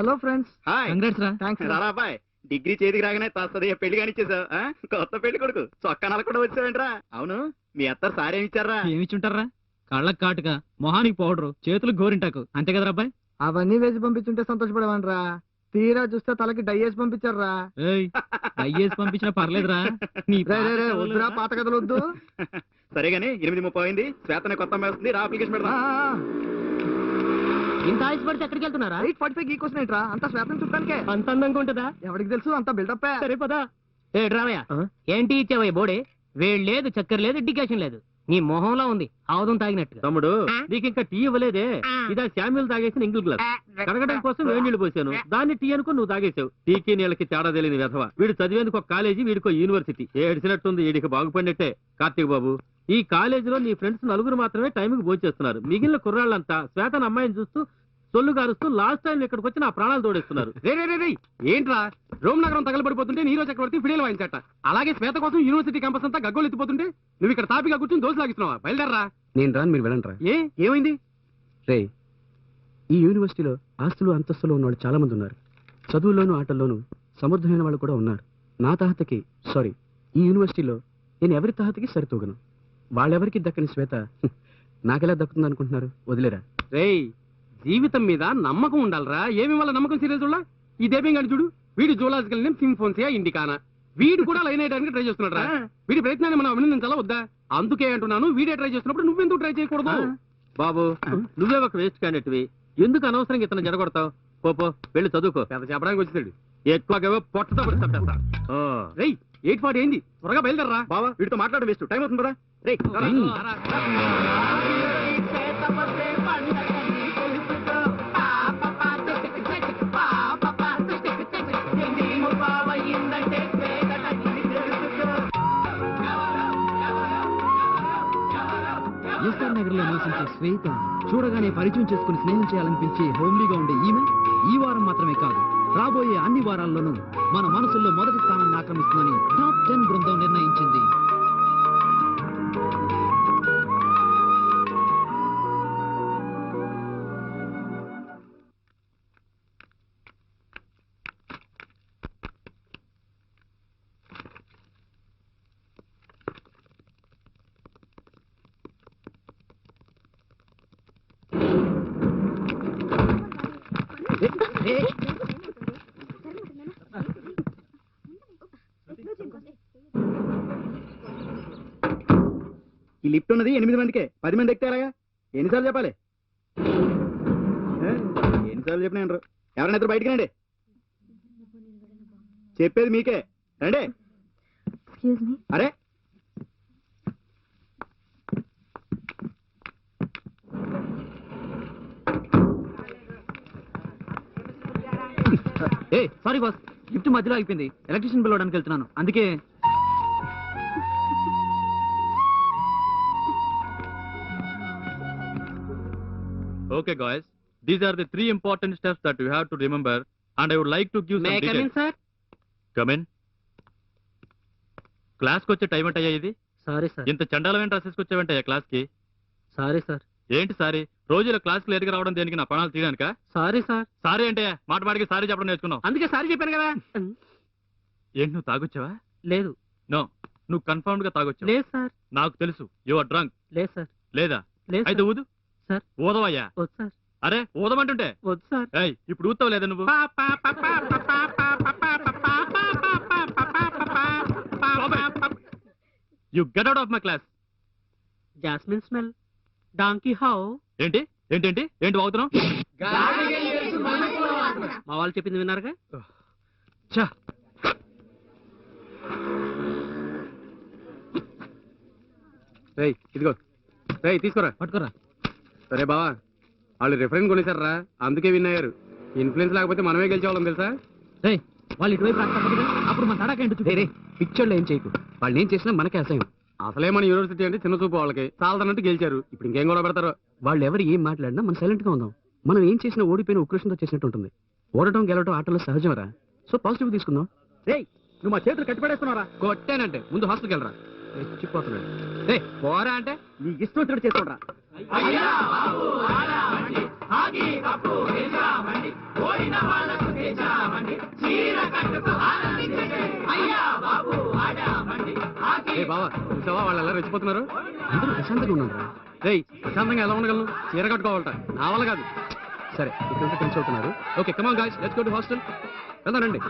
Hello friends. Hi. Congrats రా. Thanks రారా bye. Degree చేతికి రాగానే తస్తది పెళ్లి కానిచ్చేసావు. కొత్త పెళ్లి కొడుకు చొక్కానాలు కూడా వచ్చావేంట్రా? అవును, మీ అత్త సారేమి ఇచ్చారా? ఏమిచ్చుంటారా? కళ్ళకు కాటుక, మొహానికి పౌడరు, చేతులకు గోరింటాకు, అంతే కదరా అబ్బాయి? అవన్నీ వేసి పంపించుంటే సంతోషపడేవాన్రా. తీరా చూస్తే తలకి డయ్యేసి పంపించారా. అయ్యేసి పంపించినా పర్లేదురా. నీ వద్దురా, పాత కథలు వద్దు. సరే గానీ 8:30 అయింది. శ్వేతనే కొత్త అమ్మాయి వస్తుంది, రా అప్లికేషన్ పెడదాం. ఇంత ఆశపడితే ఎక్కడికి వెళ్తున్నారా? 8:45 ఈ క్వశ్చన్ ఏంట్రా? అంతా శ్వేతం చుట్టానికే. అంత అందంగా ఉంటుందా? ఎవరికి తెలుసు, అంతా బిల్డప్. సరే పదా. ఏ రావయ్య, ఏంటి ఇచ్చావయ్య బోడే? వేడి లేదు, చక్కెర లేదు, ఇండికేషన్ లేదు. నీ మొహంలో ఉంది ఆవుదం తాగినట్టు. తమ్ముడు, నీకు ఇంకా టీ ఇవ్వలేదే. ఇదా శామ్యుల్ తాగేసిన ఇంగిల్ గ్లాస్. కడగడం కోసం వేడి నీళ్లు పోసాను, దాన్ని టీ అనుకో నువ్వు తాగేసావు. టీకి నీళ్ళకి తేడా తెలియని వెధవ. వీడు చదివేందుకు ఒక కాలేజీ, వీడికో యూనివర్సిటీ. ఏడిసినట్టుంది, వీడికి బాగుపడినట్టే. కార్తీక్ బాబు, ఈ కాలేజీలో నీ ఫ్రెండ్స్ 9 మాత్రమే టైంకి భోంచేస్తున్నారు. మిగిలిన కుర్రాళ్ళంతా శ్వేతన్ అమ్మాయిని చూస్తూ సొల్లు గారుస్తూ లాస్ట్ టైం ఇక్కడికి వచ్చి నా ప్రాణాలు తోడేస్తున్నారు. ఏంట్రా, రోమ్ నగరం తగలబడిపోతుంటే నీరో చక్రవర్తి ఫిడేలు వాయించట. అలాగే శ్వేత కోసం యూనివర్సిటీ క్యాంపస్ అంతా గగ్గోలు ఎత్తిపోతుంటే నువ్వు ఇక్కడ తాపిగా కూర్చొని దోశ లాగిస్తున్నావా? బయలుదేరరా. నేను రాను, మీరు వెళ్ళండి రా. ఏమైంది రే, ఈ యూనివర్సిటీలో ఆస్తులు అంతస్తులు ఉన్న వాళ్ళు చాలా మంది ఉన్నారు. చదువుల్లోనూ ఆటల్లోనూ సమర్థమైన వాళ్ళు కూడా ఉన్నారు. నా తాహతకి సారీ, ఈ యూనివర్సిటీలో నేను ఎవరి తాహతకి సరితూగను. వాళ్ళెవరికి దక్కని శ్వేత నాకెలా దక్కుతుంది అనుకుంటున్నారు? వదిలేరా. రేయ్, జీవితం మీద నమ్మకం ఉండాలరా. ఏమి వాళ్ళ నమ్మకం సీరియల్ చూడ. ఈ దేబింగ్ అని చూడు, వీడు జూలాజికల్ నేమ్ సింఫోన్సియా ఇండికానా. వీడు కూడా లైన్ అయ్యడానికి ట్రై చేస్తున్నాడు రా. వీడి ప్రయత్నాన్ని మనం అభినందించాలా వద్దా? అందుకే అంటున్నాను, వీడే ట్రై చేస్తున్నప్పుడు నువ్వెందుకు ట్రై చేయకూడదు? బాబు, నువ్వే ఒక వేస్ట్ క్యాండిడేట్వి. ఎందుకు అనవసరంగా ఇతను జడగొడతావు? పోపో, వెళ్ళి చదువుకో. పెద్ద చెప్పడానికి వచ్చేసాడు. ఎక్కువగా పొట్టతో పడుతుంది. రేయ్, 8:40 అయింది, త్వరగా బయలుదేరరా. బావా, వీడితో మాట్లాడడం వేస్ట్, టైం అవుతుంది కదా. రే ఎస్ఆర్ నగర్ లో నివసించే శ్వేత చూడగానే పరిచయం చేసుకుని స్నేహం చేయాలనిపించే హోమ్లీగా ఉండే ఈమె ఈ వారం మాత్రమే కాదు, రాబోయే అన్ని వారాల్లోనూ మన మనసుల్లో మొదటి స్థానాన్ని ఆక్రమిస్తుందని టాప్ 10 బృందం నిర్ణయించింది. ఈ లిఫ్ట్ ఉన్నది 8 మందికే, 10 మంది ఎక్కారాగా. ఎన్నిసార్లు చెప్పాలి? ఎన్నిసార్లు చెప్పిన ఎవరైనా ఇద్దరు బయటికి రండి. చెప్పేది మీకే, రండి. అరే సారీ బాస్, లిఫ్ట్ మధ్యలో అయిపోయింది. ఎలక్ట్రీషియన్ పిలవడానికి వెళ్తున్నాను, అందుకే. Okay guys, these are the 3 important steps that you have to remember and I would like to give some details. May I come in, sir? Come in. Class కి వచ్చే time ఏంటయ్యా ఇది? Sorry sir. ఇంత చండాలమైన dresses వచ్చావంటయ్యా class కి? Sorry sir. ఏంటి sorry? రోజులో class కి లేట్గా రావడం దేనికి? నా ప్రాణాలు తీయడానికా? Sorry sir. సారీ అంటే మాట మాటికి సారీ చెప్పడం నేర్చుకున్నావు. అందుకే సారీ చెప్పాను కదా. ఏంటి, నువ్వు తాగొచ్చావా? లేదు. నో, నువ్వు కన్ఫర్మ్ గా తాగొచ్చావు. లేదు సార్. నాకు తెలుసు, యు ఆర్ డ్రంక్. లేదు సార్. లేదా? లేదు. అయితే ఊదు సార్. ఊదవయ్యా. వద్దు సార్. అరే ఊదమంటుంటే. వద్దు సార్. ఇప్పుడు ఊతావు లేదా నువ్వు? You get out of my class. Jasmine smell, donkey how. ఏంటి ఏంటి ఏంటి వాగుతున్నావు? మా వాళ్ళు చెప్పింది విన్నారుగా. ఇదిగో తీసుకోరా. పట్టుకోరా. సరే బావా, వాళ్ళు రిఫరెన్స్ కొనేసారా, అందుకే విన్నాయారు. ఇన్ఫ్లుయెన్స్ లేకపోతే మనమే గెలిచేవాళ్ళం తెలుసా? వాళ్ళు ఇటువైపు రాకపోతే అప్పుడు మన తడాక ఏంటి? పిక్చర్లో ఏం చేయకు, వాళ్ళు ఏం చేసినా మనకే అసహ్యం. అసలే మన యూనివర్సిటీ అంటే చిన్న చూపు వాళ్ళకి చాలదన్నట్టు గెలిచారు. ఇప్పుడు ఇంకేం కూడా పెడతారో. వాళ్ళు ఎవరు ఏం మాట్లాడినా మనం సైలెంట్ గా ఉందాం. మనం ఏం చేసినా ఓడిపోయిన ఉక్రోషంతో చేసినట్టు ఉంటుంది. ఓడటం గెలవటం ఆటలో సహజమరా. సో పాజిటివ్ తీసుకుందాం. నువ్వు మా చేతులు కట్టిపడేస్తున్నారా? కొట్టానంటే ముందు హాస్టల్కి వెళ్ళరా. రెచ్చిపోతున్నాడు. పోరా అంటే నీ ఇష్టం వచ్చినట్టు చేసుకోండి. బావా చూసావా వాళ్ళు ఎలా రెచ్చిపోతున్నారు. అందరూ ప్రశాంతంగా ఉన్నారు. రేయ్ ప్రశాంతంగా ఎలా ఉండగలను? చీర కట్టుకోవాలట, నా వల్ల కాదు. సరే ఇప్పుడు టెన్షన్ అవుతున్నారు. Okay come on guys, let's go to hostel. వెళ్దానండి.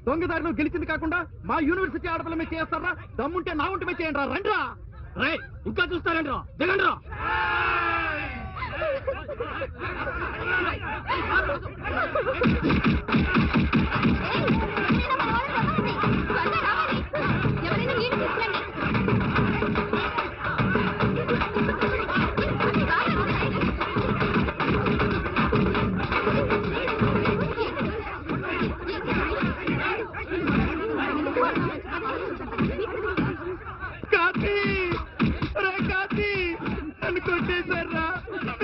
దొంగదారిలో గెలిచింది కాకుండా మా యూనివర్సిటీ ఆడపిల్ల మీద చేస్తారా? దమ్ముంటే నా ఉంటే మీద చేయండి రా. రండిరా. రే ఇంకా చూస్తారండి రా, దిగండి రా.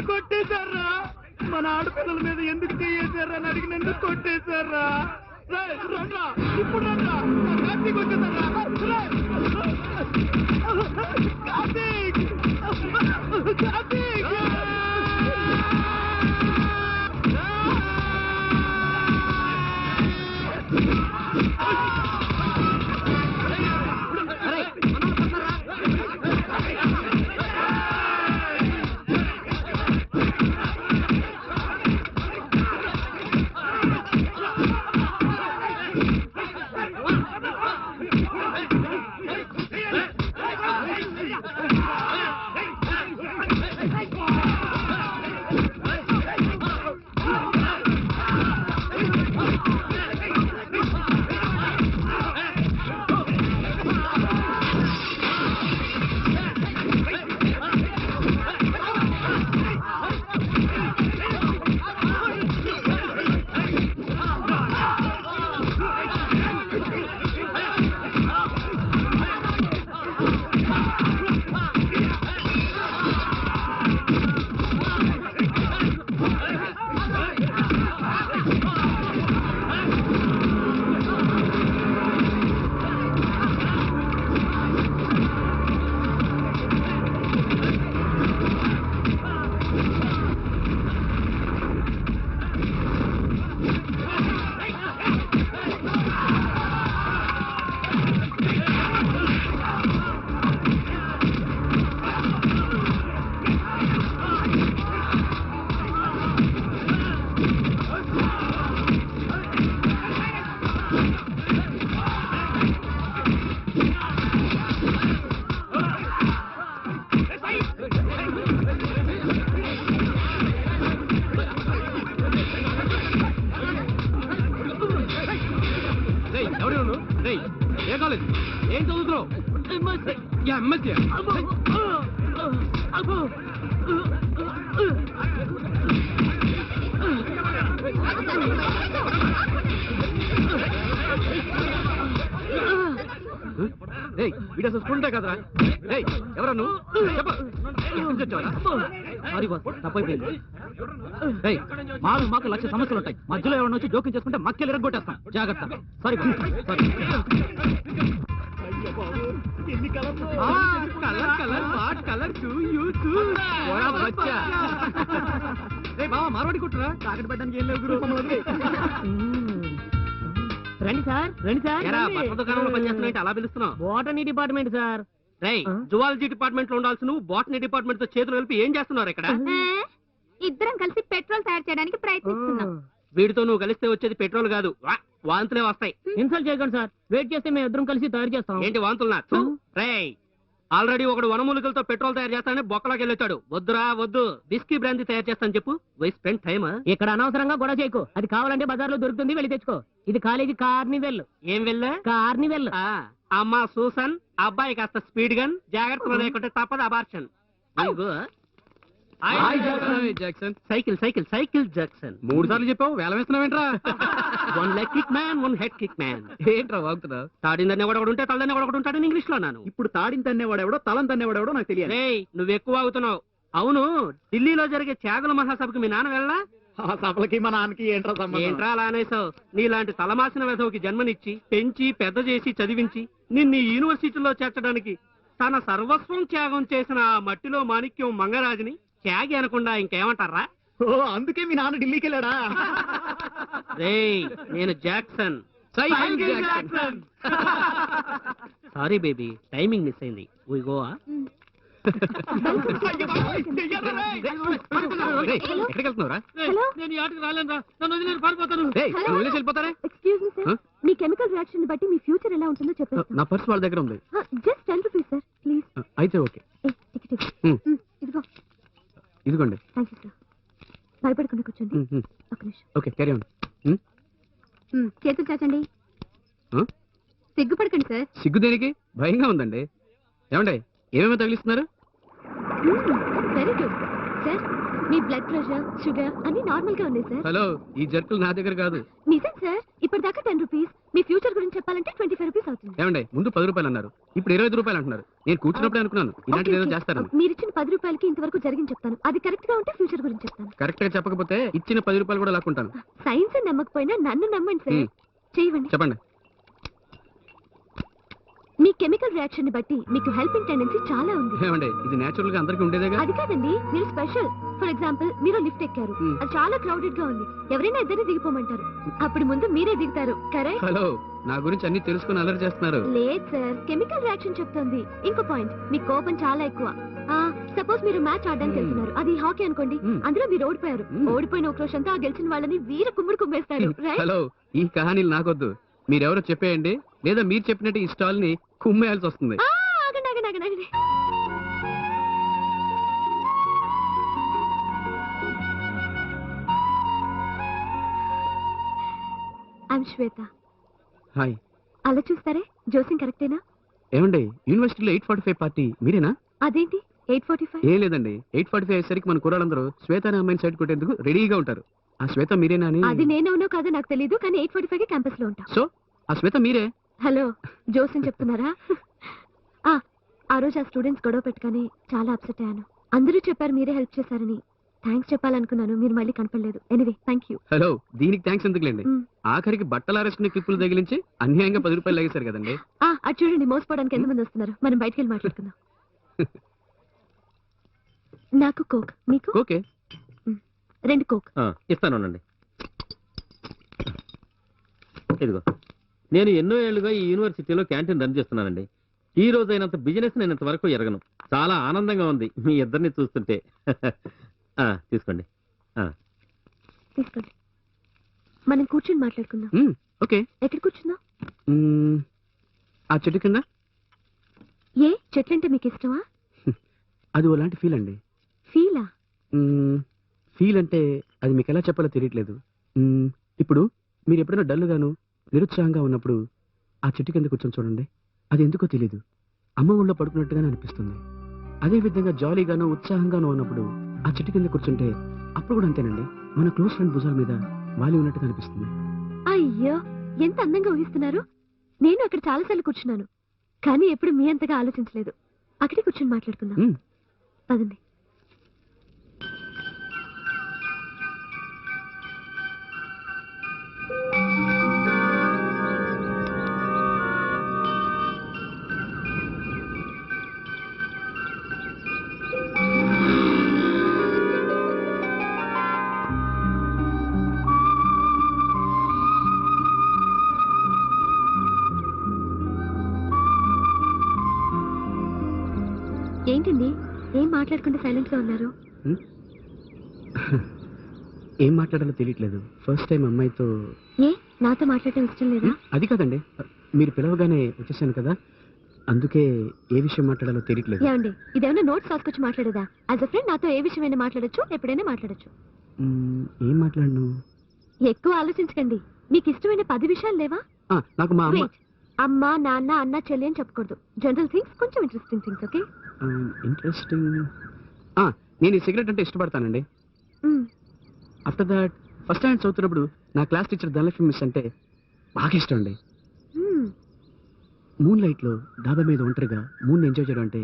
కొట్టేశారా? మన ఆడపిల్లల మీద ఎందుకు చేసారా అని అడిగి నన్ను కొట్టేశారా? రండ్రా, ఇప్పుడు రండ్రా. కార్తీక్ వచ్చేసారా? కార్తీక్, కార్తీక్. ఏ కాలేజ్, ఏం చదువుతున్నావు? ఎంఎస్సీ. వీడు అసలు స్కూల్ కదరా? ఎవరా నువ్వు? సారీ బాస్, తప్పైపోయింది. మాకు లక్ష సమస్యలు ఉంటాయి, మధ్యలో ఎవరిని వచ్చి జోక్యం చేసుకుంటే మక్కెలు ఎరగొట్టేస్తాం. జాగ్రత్త. Sorry sorry. బావా మార్వాడి కొట్టురా, తాకట్టు పెట్టడానికి ఏం లేవు. రండి సార్, రండి సార్. బట్టల దుకాణంలో పనిచేస్తున్నా అలా పిలుస్తున్నావు? Botany department sir. Zoology department లో ఉండాల్సి నువ్వు బాటనీ డిపార్ట్మెంట్ తో చేతులు కలిపి ఏం చేస్తున్నారు ఇక్కడ? ఇద్దరం కలిసి పెట్రోల్ తయారు చేయడానికి ప్రయత్నిస్తున్నాం. వీడితో నువ్వు కలిస్తే వచ్చేది పెట్రోల్ కాదు, వాంతులే వస్తాయి. ఇన్సల్ట్ చేయకండి సార్, వెయిట్ చేస్తే మేము ఇద్దరం కలిసి తయారు చేస్తాం. ఏంటి వాంతులు? రేయ్ ఆల్రెడీ ఒకడు వనమూలికలతో పెట్రోల్ తయారు చేస్తానని బొక్కలోకి వెళ్ళొచ్చాడు. వద్దురా వద్దు, బిస్కీ బ్రాందీ తయారు చేస్తాను చెప్పు. Why spend time. ఇక్కడ అనవసరంగా గొడవ చేయకు, అది కావాలంటే బజార్లో దొరుకుతుంది, వెళ్ళి తెచ్చుకో. ఇది కాలేజీ కార్నివెల్. ఏం వెళ్ళా? కార్నివెల్. అమ్మా సూసన్, అబ్బాయి కాస్త స్పీడ్ గన్, జాగ్రత్తలో లేకుంటే తప్పదు abortion. Jackson cycle cycle cycle Jackson 3 సార్లు చెప్పావు వేల వేస్తున్నావేంట్రా 1 leg kick man 1 head kick man. ఏంట్రా వాగుతున్నావు? తాడిందనే వాడు ఒకడు ఉంటే తలదనే వాడు ఒకడు ఉంటాడని ఇంగ్లీష్ లో అన్నాను. ఇప్పుడు తాడిని తన్నేవాడు ఎవడో తలం తన్నేవాడు ఎవడో నాకు తెలియదు. రేయ్ నువ్వు ఎక్కువ ఆగుతున్నావు. అవును ఢిల్లీలో జరిగే త్యాగుల మహాసభకు మీ నాన్న వెళ్ళా? ఆ సభలకి మా నాన్నకి ఏంట్రా ఏంట్రా అలా అనేసావు? నీలాంటి తలమాసిన వెధవకి జన్మనిచ్చి పెంచి పెద్ద చేసి చదివించి నిన్ను ఈ యూనివర్సిటీలో చేర్చడానికి తన సర్వస్వం త్యాగం చేసిన ఆ మట్టిలో మాణిక్యం మంగరాజుని త్యాగి అనకుండా ఇంకేమంటారా? ఓ అందుకే మీ నాన్న ఢిల్లీకి వెళ్ళాడా? రేయ్ నేను Jackson. Sorry baby timing miss అయింది. We go ఆ? ఎక్కడికి వెళ్తున్నావురా? హలో నేను ఈ ఆటకు రాలేనురా. నన్ను వదిలేరు పారిపోతాను. వదిలేసి వెళ్ళిపోతారే? ఎక్స్క్యూజ్ మీ సార్, మీ కెమికల్ రియాక్షన్ బట్టి మీ ఫ్యూచర్ ఎలా ఉంటుందో చెప్పండి. నా పర్స్ వాళ్ళ దగ్గర ఉంది. Just 10 rupees sir please. అయితే ఓకే, ఇదిగో. ఇదిగోండి. Thank you sir. భయపడకుండా కూర్చోండి. ఒక నిమిషం. Okay carry on. చేతులు చాచండి. సిగ్గుపడకండి సార్. సిగ్గు దేనికి? భయంగా ఉందండి. ఏమండి ఏమేమో తగిలిస్తున్నారు? Very good sir. మీ బ్లడ్ ప్రెషర్ షుగర్ అన్ని నార్మల్ గా ఉన్నాయి సార్. హలో, ఈ జర్కులు నా దగ్గర కాదు. నిజం సార్. ఇప్పటిదాకా 10 రూపీస్. మీ ఫ్యూచర్ గురించి చెప్పాలంటే 25 రూపీస్ అవుతుంది. ఏమండి ముందు 10 రూపాయలు అన్నారు, ఇప్పుడు 25 రూపాయలు అంటున్నారు. నేను కూర్చున్నప్పుడే అనుకున్నాను ఇలాంటిది ఏదో చేస్తారని. మీరు ఇచ్చిన 10 రూపాయలకి ఇంతవరకు జరిగింది చెప్తాను. అది కరెక్ట్ గా ఉంటే ఫ్యూచర్ గురించి చెప్తాను. కరెక్ట్ గా చెప్పకపోతే ఇచ్చిన 10 రూపాయలు కూడా లాక్కుంటాను. సైన్స్ నమ్మకపోయినా నన్ను నమ్మండి సార్. చేయవండి. చెప్పండి. మీ కెమికల్ రియాక్షన్ ని బట్టి మీకు హెల్పింగ్ టెండెన్సీ చాలా ఉంది. ఏమండి ఇది నేచురల్ గా అందరికీ ఉండేదేగా? అది కాదండి, మీరు స్పెషల్. ఫర్ ఎగ్జాంపుల్ మీరు లిఫ్ట్ ఎక్కారు, అది చాలా క్రౌడెడ్ గా ఉంది. ఎవరైనా ఇద్దరిని దిగిపోమంటారు, అప్పుడు ముందు మీరే దిగుతారు. కరెక్ట్? హలో, నా గురించి అన్ని తెలుసుకుని అలర్ చేస్తున్నారు. లేదు సార్, కెమికల్ రియాక్షన్ చెప్తుంది. ఇంకో పాయింట్, మీ కోపం చాలా ఎక్కువ. సపోజ్ మీరు మ్యాచ్ ఆడడానికి వెళ్తున్నారు, అది హాకీ అనుకోండి. అందులో మీరు ఓడిపోయారు. ఓడిపోయిన ఉక్రోషంతో ఆ గెలిచిన వాళ్ళని వీర కుమ్ముడు కుమ్మేస్తారు. హలో, ఈ కహానీలు నాకొద్దు. మీరెవరో చెప్పేయండి, లేదా మీరు చెప్పినట్టు ఈ స్టాల్ ని కుమ్మేయాల్సి వస్తుంది. I'm Shweta. హాయ్. అలా చూస్తారే, జోసింగ్ కరెక్టేనా? ఏమండి యూనివర్సిటీలో 8:45 పార్టీ మీరేనా? అదేంటి 8:45? ఏం లేదండి, 8:45 అయ్యేసరికి మన కుర్రాళ్ళందరూ శ్వేత అనే అమ్మాయిని సైడ్ కొట్టేందుకు రెడీగా ఉంటారు. ఆ శ్వేత మీరేనా అని. అది నేనవునో కాదో నాకు తెలియదు, కానీ 8:45 కి క్యాంపస్ లో ఉంటా. సో ఆ శ్వేత మీరే? హలో, జోసింగ్ చెప్తున్నారా? ఆ రోజు ఆ స్టూడెంట్స్ గొడవ పెట్టుకొని చాలా అప్సెట్ అయ్యాను. అందరూ చెప్పారు మీరే హెల్ప్ చేశారని. థ్యాంక్స్ చెప్పాలనుకున్నాను, మీరు మళ్ళీ కనపడలేదు. Anyway thank you. హలో, దీనికి థ్యాంక్స్ ఎందుకులేండి. ఆఖరికి బట్టలు ఆరేసుకునే క్లిప్పులు తగిలించి అన్యాయంగా 10 రూపాయలు లాగేశారు కదండి. అది చూడండి, మోసపోవడానికి ఎంతమంది వస్తున్నారు. మనం బయటికి వెళ్ళి మాట్లాడుకుందాం. నాకు కోక్, మీకు? Okay, 2 coke. ఇస్తానండి. ఇదిగో, నేను ఎన్నో ఏళ్లుగా ఈ యూనివర్సిటీలో క్యాంటీన్ రన్ చేస్తున్నానండి. ఈ రోజైనంత బిజినెస్ నేను ఇంతవరకు ఎరగను. చాలా ఆనందంగా ఉంది మీ ఇద్దరిని చూస్తుంటే. తీసుకోండి. తీసుకోండి. మనం కూర్చొని మాట్లాడుకుందాం. ఓకే. ఎక్కడ కూర్చుందాం? ఆ చెట్టు కింద. ఏ చెట్లంటే మీకు ఇష్టమా? అది ఓలాంటి ఫీల్ అండి. ఫీలా? ఫీల్ అంటే అది మీకు ఎలా చెప్పాలో తెలియట్లేదు. ఇప్పుడు మీరు ఎప్పుడైనా డల్గాను నిరుత్సాహంగా ఉన్నప్పుడు ఆ చెట్టు కింద కూర్చొని చూడండి. అది ఎందుకో తెలీదు, అమ్మ ఊళ్ళో పడుకున్నట్టుగానే అనిపిస్తుంది. అదే విధంగా జాలీగాను ఉత్సాహంగాను ఉన్నప్పుడు ఆ చెట్టు కింద కూర్చుంటే అప్పుడు కూడా అంతేనండి, మన క్లోజ్ ఫ్రెండ్ భుజాల మీద వాలి ఉన్నట్టుగా అనిపిస్తుంది. అయ్యో, ఎంత అందంగా ఊహిస్తున్నారు. నేను అక్కడ చాలాసార్లు కూర్చున్నాను, కానీ ఎప్పుడు మీ అంతగా ఆలోచించలేదు. అక్కడే కూర్చొని మాట్లాడుకుందాం. పదండి. ఏంటండి, ఏం మాట్లాడకుండా సైలెంట్ గా ఉన్నారు? ఏం మాట్లాడాలో తెలియట్లేదు. ఫస్ట్ టైం అమ్మాయితో. ఏ నాతో మాట్లాడటం ఇష్టం లేదా? అది కాదండి, మీరు పిలవగానే వచ్చేసాను కదా, అందుకే ఏ విషయం మాట్లాడాలో తెలియట్లేదు. ఏమండి, ఇదేమన్నా నోట్స్ రాసుకొచ్చి మాట్లాడేదా? యాజ్ అ ఫ్రెండ్ నాతో ఏ విషయమైనా మాట్లాడొచ్చు, ఎప్పుడైనా మాట్లాడొచ్చు. ఏం మాట్లాడను? ఎక్కువ ఆలోచించకండి. మీకు ఇష్టమైన 10 విషయాలు లేవా? నాకు మా అమ్మ. అమ్మ, నాన్న, అన్న, చెల్లి అని చెప్పకూడదు. జనరల్ థింగ్స్, కొంచెం ఇంట్రెస్టింగ్ థింగ్స్. ఓకే? ఇంట్రెస్టింగ్. నేను ఈ సిగరెట్ అంటే ఇష్టపడతానండి. ఆఫ్టర్ దాట్ ఫస్ట్ స్టాండర్డ్ చదువుతున్నప్పుడు నా క్లాస్ టీచర్ ధనలక్ష్మి మిస్ అంటే బాగా ఇష్టం అండి. మూన్ లైట్ లో డాబా మీద ఒంటరిగా మూన్ ఎంజాయ్ చేయడం అంటే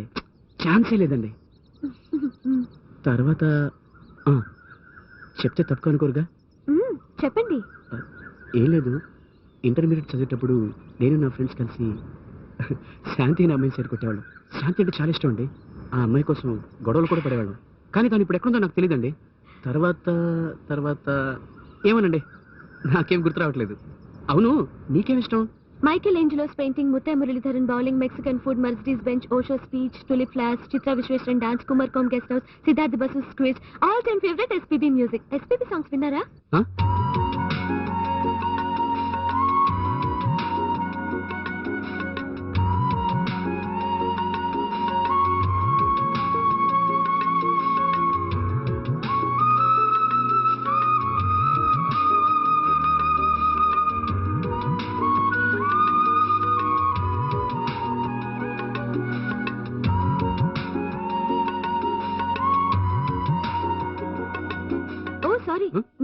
ఛాన్సే లేదండి. తర్వాత చెప్తే తప్పు అనుకోరుగా? చెప్పండి. ఏం లేదు, ఇంటర్మీడియట్ చదివేటప్పుడు నేను నా ఫ్రెండ్స్ కలిసి శాంతి అనే అమ్మాయిని చేరుకొట్టేవాళ్ళం. శాంతి అంటే చాలా ఇష్టం అండి. ఆ అమ్మాయి కోసం గొడవలు కూడా పడేవాళ్ళం. కానీ తను ఇప్పుడు ఎక్కడుందో నాకు తెలియదండి. తర్వాత తర్వాత ఏమోనండి, నాకేం గుర్తు రావట్లేదు. అవును, నీకేం ఇష్టం? Michael Angelo's painting, Muttiah Muralitharan bowling, Mexican food, Mercedes Benz, Osho speech, tulip flash, Chitra Visweswaran dance, Kumar Kom guest house, Siddharth Basu squeeze, all time favourite SPB music. SPB songs విన్నారా?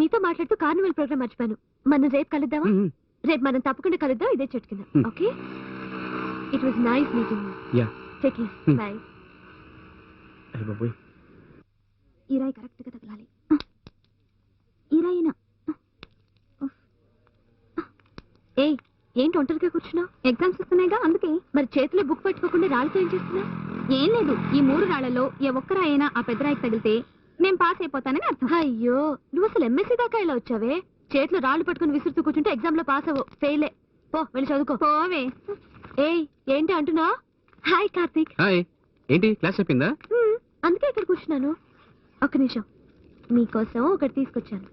మీతో మాట్లాడుతూ కార్నివల్ ప్రోగ్రామ్ మర్చిపోయాను. మనం రేపు కలుద్దామా? రేపు మనం తప్పకుండా కలుద్దాం ఇదే చెట్టు కింద. Okay, it was nice meeting you. Take care, by. అరే బాబోయ్, ఈ రాయి కరెక్ట్ గా తగలాలి. ఈ రాయినా? ఏయ్, ఏంటి ఒంటరిగా కూర్చున్నావు? ఎగ్జామ్స్ వస్తున్నాయిగా, అందుకే. మరి చేతిలో బుక్ పట్టుకోకుండా రాళ్ళతో ఏం చేస్తున్నావు? ఏం లేదు, ఈ 3 రాళ్లలో ఏ ఒక్క రాయినా ఆ పెద్ద రాయికి తగిలితే నేను పాస్ అయిపోతానని అర్థం. అయ్యో, నువ్వు అసలు ఎంఎస్సీ దాకా ఇలా వచ్చావే? చేతిలో రాళ్ళు పట్టుకుని విసురుతూ కూర్చుంటే ఎగ్జామ్ లో పాస్ అవ్వవు, ఫెయిలే. పో, వెళ్ళి చదువుకో. పోవే. ఏయ్, ఏంటి అంటున్నా? హాయ్ కార్తీక్. హాయ్. ఏంటి క్లాస్ అయిపోయిందా? అందుకే ఇక్కడ కూర్చున్నాను. ఒక్క నిమిషం, మీకోసం ఒకటి తీసుకొచ్చాను.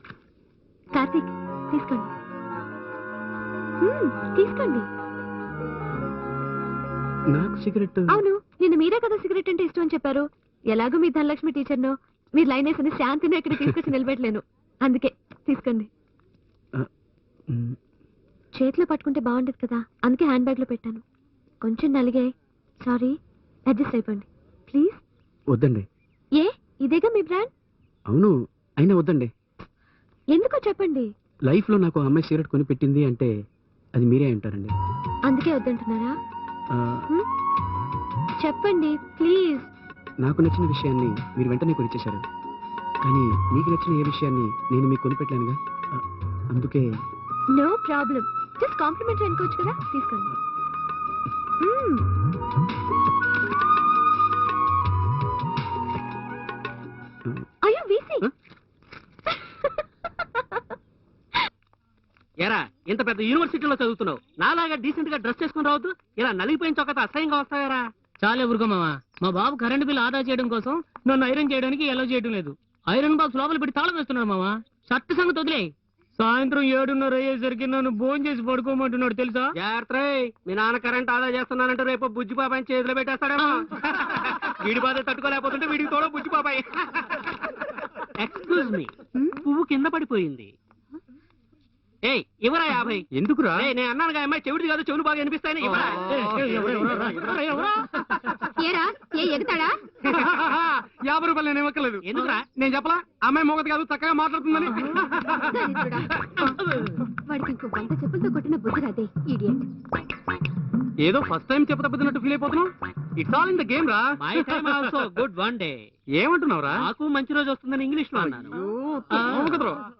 కార్తీక్, తీసుకోండి. తీసుకోండి. నాకు సిగరెట్? అవును, నిన్న మీరే కదా సిగరెట్ అంటే ఇష్టం అని చెప్పారు. ఎలాగో మీ ధనలక్ష్మి టీచర్ను, మీరు లైన్ వేసిన శాంతిని ఇక్కడ తీసుకొచ్చి నిలబెట్టలేను, అందుకే తీసుకోండి. చేతిలో పట్టుకుంటే బాగుండదు కదా, అందుకే హ్యాండ్ బ్యాగ్ లో పెట్టాను. కొంచెం నలిగాయి, సారీ. అడ్జస్ట్ అయిపోండి ప్లీజ్. వద్దండి. ఏ, ఇదేగా మీ బ్రాండ్? అవును, అయినా వద్దండి. ఎందుకో చెప్పండి. లైఫ్ లో నాకు అమ్మాయి సిగరెట్ కొని పెట్టింది అంటే అది మీరే అంటారండి. అందుకే వద్దంటున్నారా? చెప్పండి ప్లీజ్. నాకు నచ్చిన విషయాన్ని మీరు వెంటనే కొనిచ్చేశారు, కానీ మీకు నచ్చిన ఏ విషయాన్ని నేను మీకు కొనిపెట్టలేనుగా, అందుకే. నో ప్రాబ్లం, జస్ట్ కాంప్లిమెంటరీ అనుకోవచ్చు కదా, తీసుకోండి. అయ్యో వీసీ. ఎరా, ఇంత పెద్ద యూనివర్సిటీలో చదువుతున్నావు, నాలాగా డీసెంట్ గా డ్రెస్ చేసుకుని రావద్దు. ఇలా నలిగిపోయిన చొక్కత అసహ్యంగా వస్తాయరా? చాలే ఊరుకో మామ. మా బాబు కరెంట్ బిల్ ఆదా చేయడం కోసం నన్ను ఐరన్ చేయడానికి ఎలా చేయడం లేదు. ఐరన్ బాక్స్ లోపల పెట్టి తాళం వేస్తున్నాడు మామ. షర్ట్ సంగతి వదిలే. సాయంత్రం 7:30 అయ్యేసరికి నన్ను భోజనం చేసి పడుకోమంటున్నాడు తెలుసా? జాగ్రత్త, మీ నాన్న కరెంట్ ఆదా చేస్తున్నానంటే రేపు బుజ్జి పాపాయి చేతిలో పెట్టేస్తాడేమో. వీడి బాధ తట్టుకోలేకపోతుంటే వీడికి తోడ బుజ్జి పాపాయి. ఎక్స్క్యూజ్ మీ, పువ్వు కింద పడిపోయింది. ఏయ్, ఇవరా 50. ఎందుకురా? నేను అన్నాను అమ్మాయి చెవిటి కాదు, చెవులు బాగా అనిపిస్తాయని. ఏరా, ఏ ఎగుతాడా? 50 రూపాయలు నేను ఇవ్వక్కలేదు. ఎందుకురా? నేను చెప్పలా అమ్మాయి మొగదు కాదు, చక్కగా మాట్లాడుతుందని. వాడికి ఇంకో గంట చెప్పులతో కొట్టిన బుద్ధి రాదే, ఇడియట్. ఏదో ఫస్ట్ టైం చెప్ప తప్పుతున్నట్టు ఫీల్ అయిపోతున్నావు. It's all in the game రా. My time also good one day. ఏమంటున్నావురా? నాకు మంచి రోజు వస్తుందని ఇంగ్లీష్ లో అన్నాను.